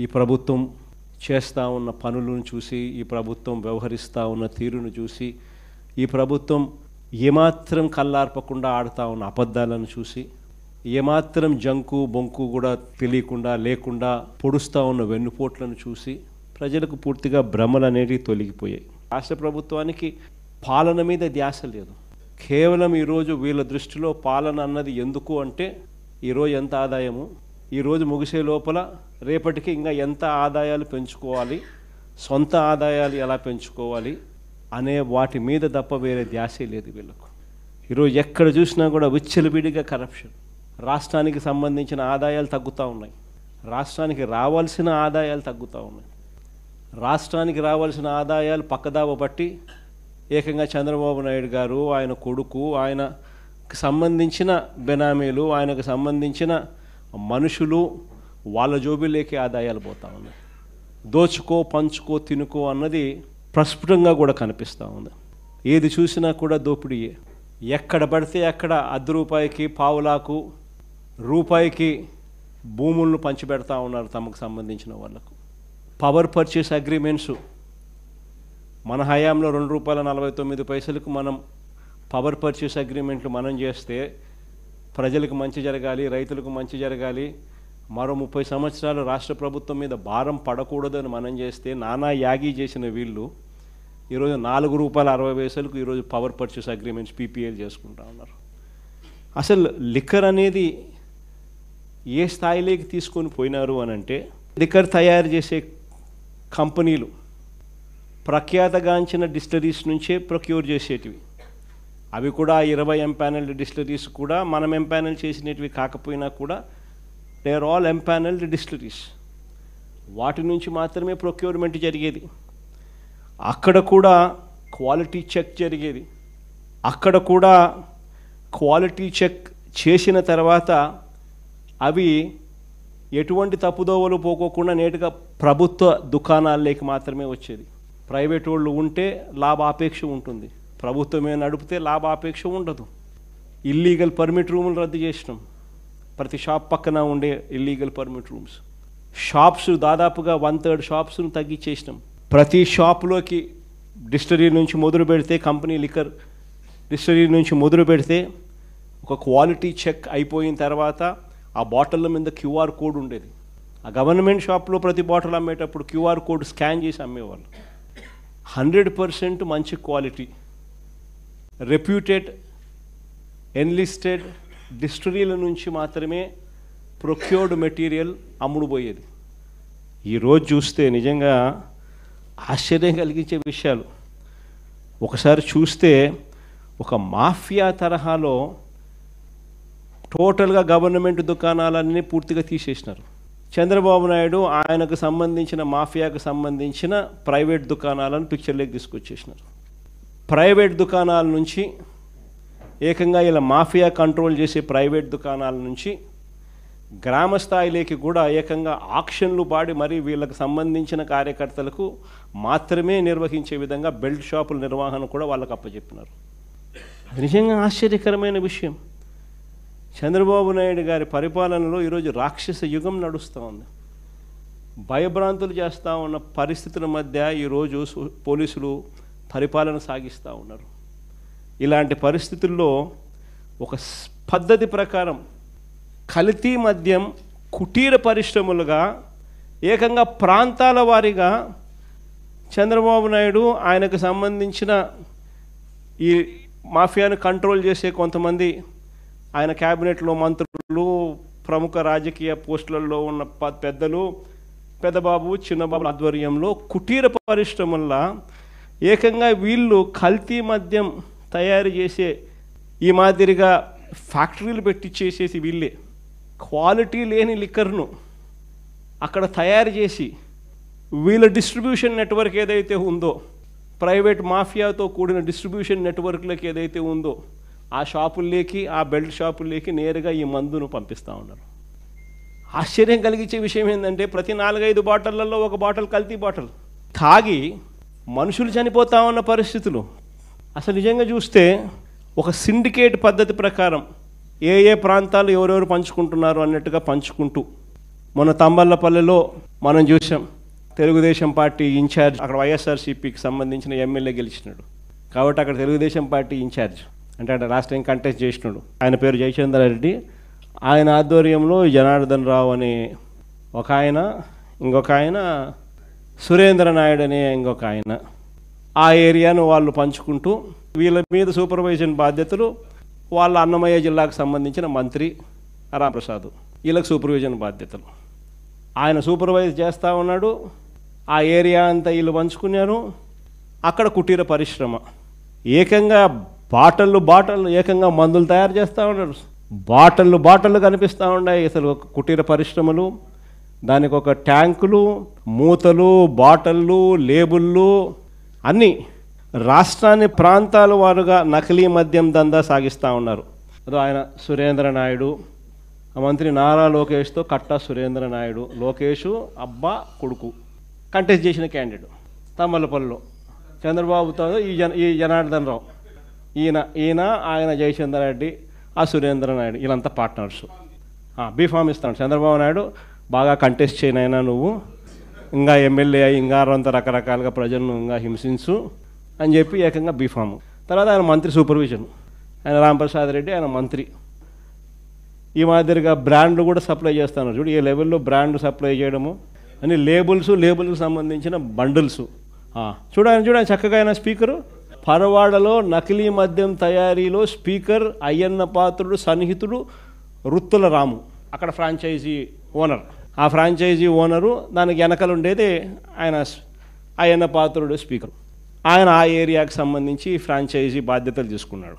ఈ ప్రభుత్వం చేస్తూ ఉన్న పనులను చూసి, ఈ ప్రభుత్వం వ్యవహరిస్తూ ఉన్న తీరును చూసి, ఈ ప్రభుత్వం ఏమాత్రం కళ్ళార్పకుండా ఆడుతూ ఉన్న అబద్ధాలను చూసి, ఏమాత్రం జంకు బొంకు కూడా తెలియకుండా లేకుండా పొడుస్తూ ఉన్న వెన్నుపోట్లను చూసి ప్రజలకు పూర్తిగా భ్రమలు అనేవి తొలగిపోయాయి. రాష్ట్ర ప్రభుత్వానికి పాలన మీద ధ్యాస లేదు. కేవలం ఈరోజు వీళ్ళ దృష్టిలో పాలన అన్నది ఎందుకు అంటే, ఈరోజు ఎంత ఆదాయము, ఈరోజు ముగిసే లోపల రేపటికి ఇంకా ఎంత ఆదాయాలు పెంచుకోవాలి, సొంత ఆదాయాలు ఎలా పెంచుకోవాలి అనే వాటి మీద తప్ప వేరే ధ్యాసే లేదు వీళ్ళకు. ఈరోజు ఎక్కడ చూసినా కూడా విచ్చలవిడిగా కరప్షన్. రాష్ట్రానికి సంబంధించిన ఆదాయాలు తగ్గుతూ ఉన్నాయి, రాష్ట్రానికి రావాల్సిన ఆదాయాలు తగ్గుతూ ఉన్నాయి. రాష్ట్రానికి రావాల్సిన ఆదాయాలు పక్కదావ పట్టి ఏకంగా చంద్రబాబు నాయుడు గారు, ఆయన కొడుకు, ఆయనకు సంబంధించిన బెనామీలు, ఆయనకు సంబంధించిన మనుషులు వాళ్ళ జోబీలేకే ఆదాయాలు పోతూ ఉన్నాయి. దోచుకో పంచుకో తినుకో అన్నది ప్రస్ఫుటంగా కూడా కనిపిస్తూ ఉంది. ఏది చూసినా కూడా దోపిడీయే. ఎక్కడ పడితే అక్కడ ₹1 పావులాకు రూపాయికి భూములను పంచిపెడతా ఉన్నారు తమకు సంబంధించిన వాళ్ళకు. పవర్ పర్చేస్ అగ్రిమెంట్స్ మన హయాంలో ₹2.49 మనం పవర్ పర్చేస్ అగ్రిమెంట్లు మనం చేస్తే ప్రజలకు మంచి జరగాలి, రైతులకు మంచి జరగాలి, మరో 30 సంవత్సరాలు రాష్ట్ర ప్రభుత్వం మీద భారం పడకూడదని మనం చేస్తే నానా యాగి చేసిన వీళ్ళు ఈరోజు ₹4.60 ఈరోజు పవర్ పర్చేస్ అగ్రిమెంట్స్ పీపీఎల్ చేసుకుంటా ఉన్నారు. అసలు లిక్కర్ అనేది ఏ స్థాయిలోకి తీసుకొని పోయినారు అని అంటే, లిక్కర్ తయారు చేసే కంపెనీలు ప్రఖ్యాతగాంచిన డిస్టిలరీస్ నుంచే ప్రొక్యూర్ చేసేటివి. అవి కూడా 20 ఎంపానల్డ్ డిస్టిలరీస్ కూడా మనం ఎంపానల్ చేసినవి కాకపోయినా కూడా they are all empanelled distilleries. వాటి నుంచి మాత్రమే ప్రొక్యూర్మెంట్ జరిగేది. అక్కడ కూడా క్వాలిటీ చెక్ జరిగేది. అక్కడ కూడా క్వాలిటీ చెక్ చేసిన తర్వాత అవి ఎటువంటి తప్పుదోవలు పోకోకుండా నేరుగా ప్రభుత్వ దుకాణాల్లోకి మాత్రమే వచ్చేది. ప్రైవేట్ వాళ్ళు ఉంటే లాభాపేక్ష ఉంటుంది, ప్రభుత్వమే నడిపితే లాభాపేక్ష ఉండదు. ఇల్లీగల్ పర్మిట్ రూములు రద్దు చేసినాం. ప్రతి షాప్ పక్కన ఉండే ఇల్లీగల్ పర్మిట్ రూమ్స్, షాప్స్ దాదాపుగా 1/3 షాప్స్ను తగ్గించేసినాం. ప్రతి షాప్లోకి డిస్టిలరీ నుంచి మొదలు పెడితే, కంపెనీ లిక్కర్ డిస్టిలరీ నుంచి మొదలు పెడితే ఒక క్వాలిటీ చెక్ అయిపోయిన తర్వాత ఆ బాటిళ్ళ మీద క్యూఆర్ కోడ్ ఉండేది. ఆ గవర్నమెంట్ షాప్లో ప్రతి బాటిల్ అమ్మేటప్పుడు క్యూఆర్ కోడ్ స్కాన్ చేసి అమ్మేవాళ్ళు. 100% మంచి క్వాలిటీ రెప్యూటెడ్ ఎన్లిస్టెడ్ డిస్టిలరీల నుంచి మాత్రమే ప్రొక్యూర్డ్ మెటీరియల్ అమ్ముడుపోయేది. ఈరోజు చూస్తే నిజంగా ఆశ్చర్యం కలిగించే విషయాలు. ఒకసారి చూస్తే ఒక మాఫియా తరహాలో టోటల్గా గవర్నమెంట్ దుకాణాలన్నీ పూర్తిగా తీసేసినారు. చంద్రబాబు నాయుడు ఆయనకు సంబంధించిన మాఫియాకు సంబంధించిన ప్రైవేట్ దుకాణాలను పిక్చర్లోకి తీసుకొచ్చేసినారు. ప్రైవేట్ దుకాణాల నుంచి ఏకంగా ఇలా మాఫియా కంట్రోల్ చేసే ప్రైవేట్ దుకాణాల నుంచి గ్రామ స్థాయిలోకి కూడా ఏకంగా ఆక్షన్లు పాడి మరి వీళ్ళకి సంబంధించిన కార్యకర్తలకు మాత్రమే నిర్వహించే విధంగా బెల్ట్ షాపుల నిర్వహణ కూడా వాళ్ళకు అప్పచెప్పినారు. అది నిజంగా ఆశ్చర్యకరమైన విషయం. చంద్రబాబు నాయుడు గారి పరిపాలనలో ఈరోజు రాక్షస యుగం నడుస్తూ ఉంది. భయభ్రాంతులు చేస్తూ ఉన్న పరిస్థితుల మధ్య ఈరోజు పోలీసులు పరిపాలన సాగిస్తూ ఉన్నారు. ఇలాంటి పరిస్థితుల్లో ఒక పద్ధతి ప్రకారం కల్తీ మద్యం కుటీర పరిశ్రమలుగా ఏకంగా ప్రాంతాల వారీగా చంద్రబాబు నాయుడు ఆయనకు సంబంధించిన ఈ మాఫియాను కంట్రోల్ చేసే కొంతమంది ఆయన క్యాబినెట్లో మంత్రులు, ప్రముఖ రాజకీయ పోస్టులలో ఉన్న పెద్దలు, పెద్దబాబు చిన్నబాబు ఆధ్వర్యంలో కుటీర పరిశ్రమల్లో ఏకంగా వీళ్ళు కల్తీ మద్యం తయారు చేసే ఈ మాదిరిగా ఫ్యాక్టరీలు పెట్టించేసేసి వీళ్ళే క్వాలిటీ లేని లిక్కర్ను అక్కడ తయారు చేసి వీళ్ళ డిస్ట్రిబ్యూషన్ నెట్వర్క్ ఏదైతే ఉందో, ప్రైవేట్ మాఫియాతో కూడిన డిస్ట్రిబ్యూషన్ నెట్వర్క్లకు ఏదైతే ఉందో ఆ షాపుల్లోకి, ఆ బెల్ట్ షాపుల్లోకి నేరుగా ఈ మందును పంపిస్తూ ఉన్నారు. ఆశ్చర్యం కలిగించే విషయం ఏంటంటే ప్రతి 4-5 బాటిళ్లలో ఒక బాటిల్ కల్తీ బాటిల్ తాగి మనుషులు చనిపోతా ఉన్న పరిస్థితులు. అసలు నిజంగా చూస్తే ఒక సిండికేట్ పద్ధతి ప్రకారం ఏ ప్రాంతాలు ఎవరెవరు పంచుకుంటున్నారు అన్నట్టుగా పంచుకుంటూ మొన్న తంబళ్ళపల్లిలో మనం చూసాం, తెలుగుదేశం పార్టీ ఇన్ఛార్జ్ అక్కడ వైఎస్ఆర్సీపీకి సంబంధించిన ఎమ్మెల్యే గెలిచినాడు కాబట్టి అక్కడ తెలుగుదేశం పార్టీ ఇన్ఛార్జ్ అంటే అక్కడ లాస్ట్ టైం కంటెస్ట్ చేసినాడు, ఆయన పేరు జయచంద్ర రెడ్డి. ఆయన ఆధ్వర్యంలో జనార్దన్ రావు అనే ఒక ఆయన, ఇంకొక ఆయన సురేంద్ర నాయుడు అనే ఇంకొక ఆయన, ఆ ఏరియాను వాళ్ళు పంచుకుంటూ వీళ్ళ మీద సూపర్వైజన్ బాధ్యతలు వాళ్ళ అన్నమయ్య జిల్లాకు సంబంధించిన మంత్రి రాంప్రసాద్, వీళ్ళకి సూపర్విజన్ బాధ్యతలు. ఆయన సూపర్వైజ్ చేస్తూ ఉన్నాడు. ఆ ఏరియా అంతా వీళ్ళు పంచుకున్నారు. అక్కడ కుటీర పరిశ్రమ ఏకంగా బాటళ్ళు ఏకంగా మందులు తయారు చేస్తూ ఉన్నారు. బాటళ్ళు కనిపిస్తూ ఉన్నాయి. అసలు ఒక కుటీర పరిశ్రమలు, దానికి ఒక ట్యాంకులు, మూతలు, బాటళ్ళు, లేబుళ్ళు అన్నీ రాష్ట్రాన్ని ప్రాంతాల వారుగా నకిలీ మద్యం దందా సాగిస్తూ ఉన్నారు. అదో ఆయన సురేంద్ర నాయుడు, మంత్రి నారా లోకేష్తో కట్టా సురేంద్ర నాయుడు, లోకేష్ అబ్బా కొడుకు కంటెస్ట్ చేసిన క్యాండిడేట్ తమ్మలపల్లిలో, చంద్రబాబుతో ఈ జనార్దన్ రావు, ఈయన ఆయన జయచంద్ర రెడ్డి, ఆ సురేంద్ర నాయుడు, వీళ్ళంతా పార్ట్నర్స్. బీఫామ్ ఇస్తాడు చంద్రబాబు నాయుడు, బాగా కంటెస్ట్ చేయనైనా నువ్వు, ఇంకా ఎమ్మెల్యే అయ్యి ఇంకా అంత రకరకాలుగా ప్రజలను ఇంకా హింసించు అని చెప్పి ఏకంగా బీఫాము. తర్వాత ఆయన మంత్రి సూపర్విజన్, ఆయన రాంప్రసాద్ రెడ్డి, ఆయన మంత్రి. ఈ మాదిరిగా బ్రాండ్లు కూడా సప్లై చేస్తున్నారు. చూడు ఏ లెవెల్లో బ్రాండ్ సప్లై చేయడము అని, లేబుల్కి సంబంధించిన బండిల్స్. చూడండి చక్కగా ఆయన స్పీకరు, పరవాడలో నకిలీ మద్యం తయారీలో స్పీకర్ అయ్యన్న పాత్రుడు సన్నిహితుడు రుత్తుల రాము, అక్కడ ఫ్రాంచైజీ ఓనర్. ఆ ఫ్రాంచైజీ ఓనరు దానికి వెనకలు ఉండేది ఆయన అయ్యన్న పాత్రుడు స్పీకర్. ఆయన ఆ ఏరియాకి సంబంధించి ఫ్రాంచైజీ బాధ్యతలు తీసుకున్నాడు.